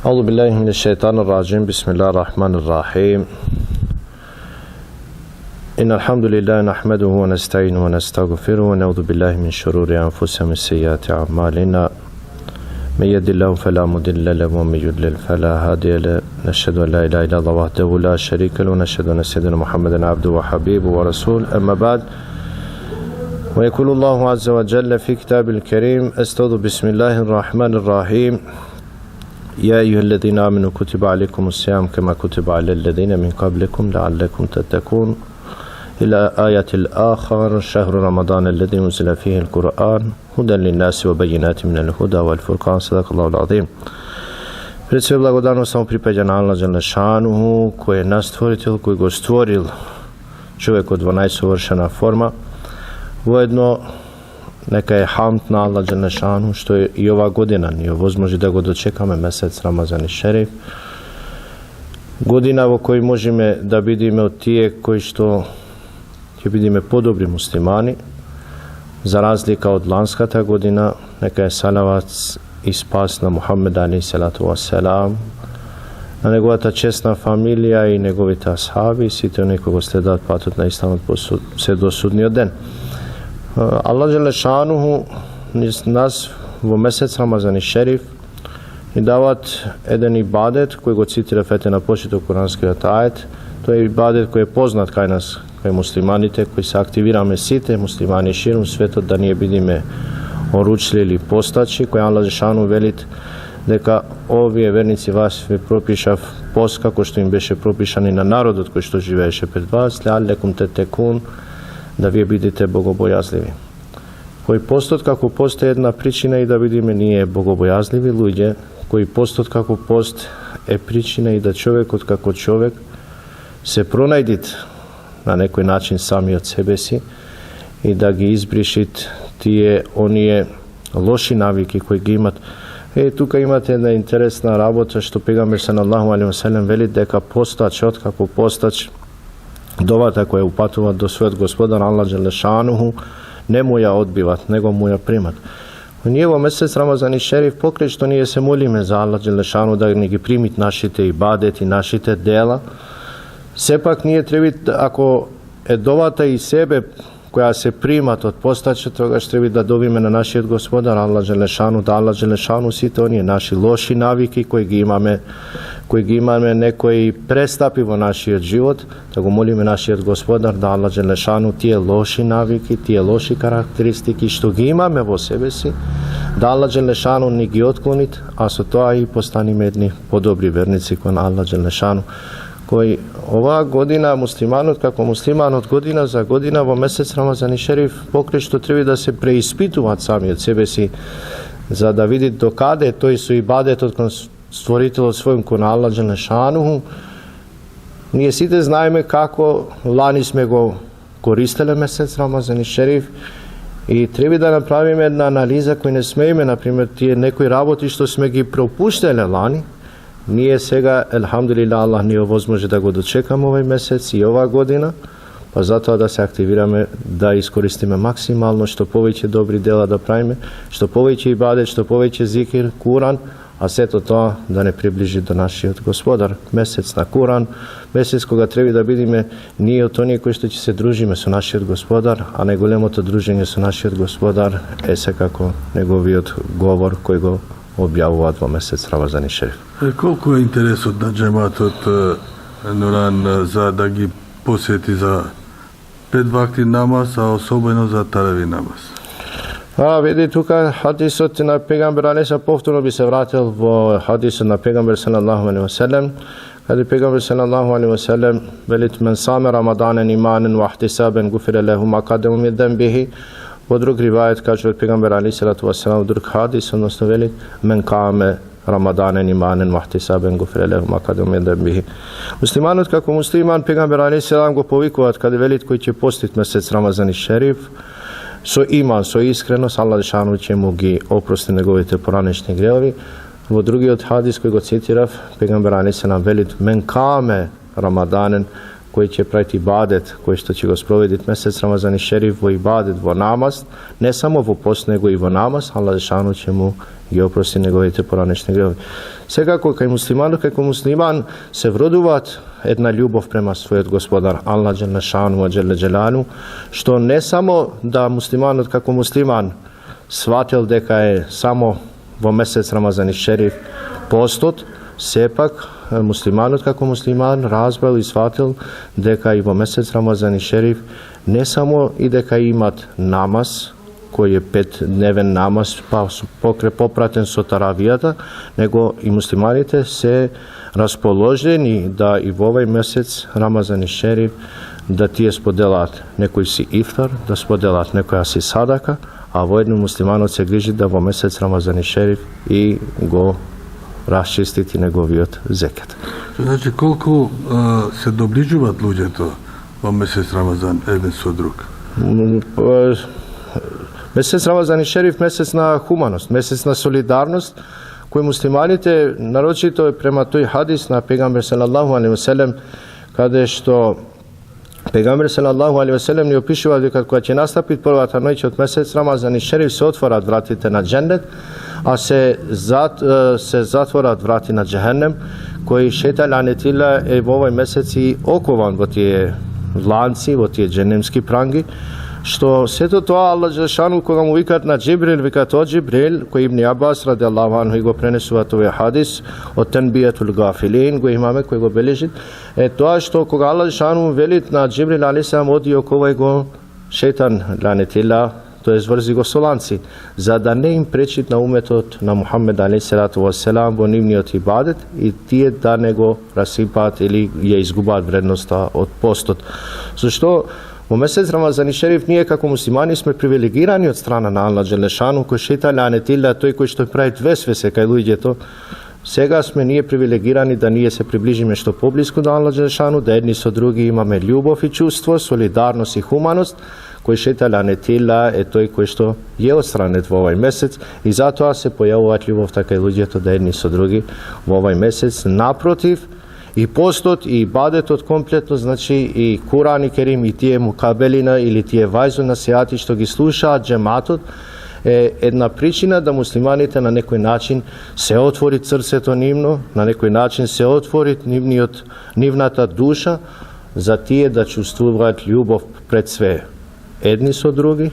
أعوذ بالله من الشيطان الرجيم بسم الله الرحمن الرحيم إن الحمد لله نحمده ونستعينه ونستغفره ونعوذ بالله من شرور أنفسنا ومن سيئات أعمالنا من يهد الله فلا مضل له ومن يضلل فلا هادي له نشهد أن لا إله إلا الله وحده لا شريك له ونشهد أن سيدنا محمدا عبده وحبيبه ورسوله أما بعد ويقول الله عز وجل في كتاب الكريم استعوذ بسم الله الرحمن الرحيم يا أيها الذين آمنوا كتب عليكم الصيام كما كتب على الذين من قبلكم لعلكم تتقون إلى آية الآخر شهر رمضان الذي أنزل فيه القرآن هدى للناس وبينات من الهدى والفرقان صدق الله العظيم. Pred sve blagodano samo pripada na Allah Đelešanuhu koji je nas stvoritelj, koji go stvoril čovjek od 12 savršena forma. Ujedno neka je hamd na Allah Đelešanuhu što je i ova godina nije возможно da go dočekame mesec Ramazan Šerif. Godina u kojoj možemo da vidimo tije koji što će vidimo podobri muslimani, za razlika od lanskata godina, neka je salavac i spas na Muhammeda alejhi salatu wassalam, na njegovata česna familija i njegovita ashabi, svi te oni koji go sledat patut na islam sve do sudnji den. Allah Đelešanuhu nas u mesec Ramazan Šerif i davat jedan ibadet koji go citira fete na početu kuranski ajet. To je ibadet koji je poznat kaj nas, kaj muslimanite, koji se aktivirame site, muslimani širom sveta da nije vidime oručili ili postaći, koji Allah Đelešanuhu velit deka ovi vernici vas propišav post kako što im beše propišani na narodu koji što živeše pred vas, lealekum tetekun, da vi budete bogobojazlivi. Koji postot kako post je jedna pričina i da vidime nije bogobojazlivi ljudi, koji postot kako post je pričina i da čovjek od kako čovjek se pronajdit na neki način sami od sebe si i da gi izbrišit tije onije loši naviki koji gi imat. Tukaj imate jedna interesna rabota što Pegamber sallallahu alejhi ve sellem veli deka postać od kako postać dovata koja je upatovat do svojeg gospodara Allah Đelešanuhu ne mu ja odbivat, nego mu ja primat. U njevo mesec Ramazan Šerif pokret što nije se molime za Allah Đelešanuhu da neki primit našite ibadet i našite dela. Sepak nije trebit ako je dovata i sebe koja se primat od postaće toga što treba da dobime na naši od gospodara Allah Đelešanuhu, da Allah Đelešanuhu svi to nije naši loši naviki koji gi imame nekoj prestapivo naši od život, da go molime naši od gospodar da Allah Đelešanuhu tije loši naviki, tije loši karakteristiki što gi imame vo sebe si, da Allah Đelešanuhu ni gi otklonit, a su to i postanime jedni podobri vernici kon Allah Đelešanuhu koji ova godina muslimanut kako musliman od godina za godina vo mesec Ramazan Šerif pokret što treba da se preispituvat sami od sebe si za da vidit do kade to su ibadet od stvoritelj svojim kon Allah Đelešanuhu. Nije site znajme kako lani sme go koristile mesec Ramazan Šerif i treba da napravimo jedna analiza koji ne smejme, na primjer tije nekoj raboti što sme gi propuštele lani. Nije svega, elhamdulillah, Allah nije возможно da go dočekamo ovaj mesec i ova godina, pa zato da se aktivirame, da iskoristime maksimalno što poveće dobri dela da pravime, što poveće ibadet, što poveće zikir, Kuran, a sve to da ne približi do naši od gospodar. Mesec na Kuran, mesec koga treba da vidime, nije od onih koji što će se družime su naši od gospodar, a ne golemo to druženje su naši od gospodar, se kako negovi od govor koji go objavovat vo mesec Ramazan Šerif. Koliko je interes od džemat od Nuran za da gi posjeti za predvakti namaz, a osobeno za taravi namaz? Vidi tukaj hadis od na Pegamber alejhi povtorno bi se vratil v hadis na Pegamber sallallahu alejhi ve sellem, kad je Pegamber sallallahu alejhi ve sellem velit men same Ramadanen imanen wa ihtisaben gufira lahu ma qadama min dhanbihi. U drug rivajet kaže od Pejgambera alejhi salatu vesselam, drug hadis, odnosno veli men kame Ramadanen imanen wa ihtisaben gufira lahu ma qadama min dhanbihi. Muslimanut kako musliman Pejgamber alejhi salam go povikovat kad velit koji će postit mesec Ramazan Šerif so iman, so iskrenost, Allah Đelešanuhu će mu gi oprosti njegovite poranešni greovi. U drugi od hadis koji go citirav Pejgamber alejhi salam velit men kame Ramadanen koji će praviti ibadet, koji što će go sprovediti mesec Ramazan i šerif, vo ibadet, vo namaz, ne samo vo post, nego i vo namaz, Allah Žešanu će mu i oprosti njegove te poranešne grehovi. Svekako, kako musliman se vroduvat jedna ljubav prema svojeg gospodara, Allah Žešanu, Đelešanu, što ne samo da musliman, kako musliman, shvatil deka je samo vo mesec Ramazan i šerif postot, sepak muslimanot kako musliman razbral i shvatil deka i vo mesec Ramazan i šerif ne samo i deka imat namaz koji je 5-dneven namaz pa popraten so taravijata, nego i muslimanite se raspoloženi da i vo ovaj mesec Ramazan i šerif da ti je spodelat nekoj si iftar, da spodelat nekoja si sadaka, a vojedno muslimanot se griži da vo mesec Ramazan i šerif i go raščistiti неговиот зекат. Значи, колку се доближуваат луѓето во месец Рамазан еден со друг? Месец Рамазан и шериф, месец на хуманост, месец на солидарност, кој муслиманите, нарочито према тој хадис на пегамбер салаллаху алейхи ве селем, каде што пегамбер салаллаху алейхи ве селем ни опишува дека кога ќе настапи првата ноќ од месец Рамазан и шериф се отворат вратите на џеннет, а се затворат врати на џехенем, кој шејтан ланетилла е во овој месец и окован во тие ланци, во тие џенемски пранги, што сето тоа Аллах Желешану кога му викат на Џибрил, викат о Џибрил, кој Ибн Абас радијаллаху анху и го пренесуваат овој хадис од Танбијатул Гафилин, го имаме кој го бележи, е тоа што кога Аллах Желешану велит на Џибрил алейхиссалам оди оковај го шејтан ланетилла, тоа врзи го со ланци, за да не им пречит на уметот на Мухаммед алейхиссалату васелам во нивниот ибадет и тие да не го расипаат или ја изгубаат вредноста од постот. Зашто во месец Рамазан и шериф ние како муслимани сме привилегирани од страна на Аллах Џелешану, кој шејтан ланетилла, тој кој што прави весвесе кај луѓето. Сега сме ние привилегирани да ние се приближиме што поблиску до Аллах Џелешану, да едни со други имаме љубов и чувство, солидарност и хуманост, кој шејтан ланетилла е тој кој што е отстранет во овој месец и затоа се појавуваат љубовта кај луѓето да едни со други во овој месец. Напротив, и постот и ибадетот комплетно, значи и Куран и Керим и тие мукабелина или тие вајзу насијати што ги слушаат џематот е една причина да муслиманите на некој начин се отвори срцето нивно, на некој начин се отвори нивната душа за тие да чувствуваат љубов пред све едни со други,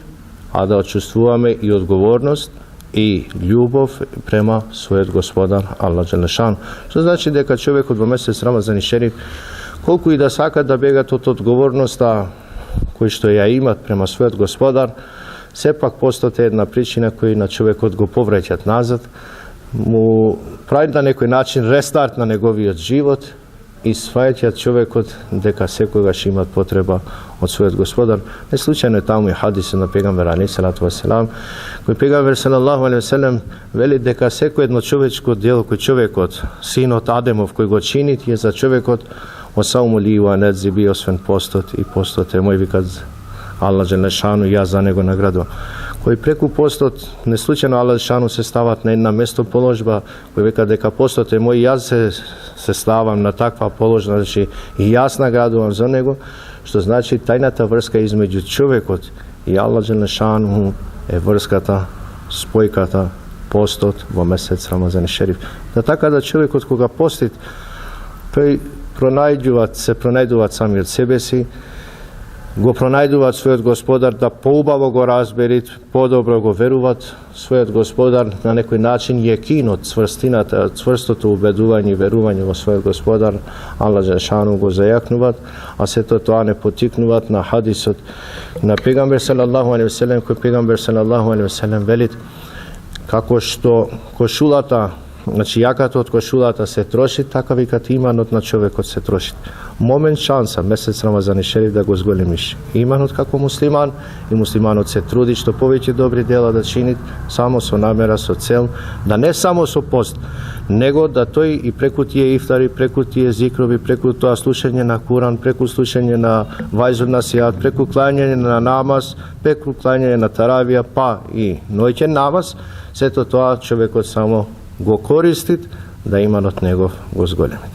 а да чувствуваме и одговорност и љубов према својот господар Аллах Џелешану. Што значи дека човекот во месец Рамазан и шериф, колку и да сакат да бегат од одговорноста кој што ја имат према својот господар, сепак постот е една причина кој на човекот го повраќат назад, му прави на некој начин рестарт на неговиот живот и сваќаат човекот дека секогаш има потреба од својот господар. Не случајно е таму и хадисот на пегамбер алейхиссалату васелам, кој пегамбер салаллаху алейхи веселем вели дека секој едно човечко дело кој човекот, синот Адемов кој го чини, е за човекот осауму ли ва недзиби, освен постот, и постот е мој, викат Аллах Џелешану, и јас за него наградувам. Кој преку постот, не случајно Аллах Џелешану се стават на една местоположба, кој вика дека постот е мој, јас се ставам на таква положба, значи и јас наградувам за него, што значи тајната врска измеѓу човекот и Аллах Џелешану е врската, спојката, постот во месец Рамазан и шериф. Да така да човекот кога постит, тој се пронајдуваат сами од себе си, го пронајдуваат својот господар, да поубаво го разберит, подобро го веруваат својот господар, на некој начин јекинот, цврстината, цврстото убедување и верување во својот господар Аллах Џелешану го зајакнуваат, а сето тоа не потикнуваат на хадисот на пегамбер салаллаху алейхи веселем, кој пегамбер салаллаху алейхи веселем велит како што кошулата, значи јаката од кошулата се троши, така викат иманот на човекот се троши. Момент шанса месец Рамазан и шериф да го зголемиш иманот како муслиман, и муслиманот се труди што повеќе добри дела да чини, само со намера, со цел, да не само со пост, него да тој и преку тие ифтари, преку тие зикрови, преку тоа слушање на Куран, преку слушање на вајзу насијат, преку клањање на намаз, преку клањање на таравија, па и ноќен намаз, сето тоа човекот само го користит да иманот негов го зголеми.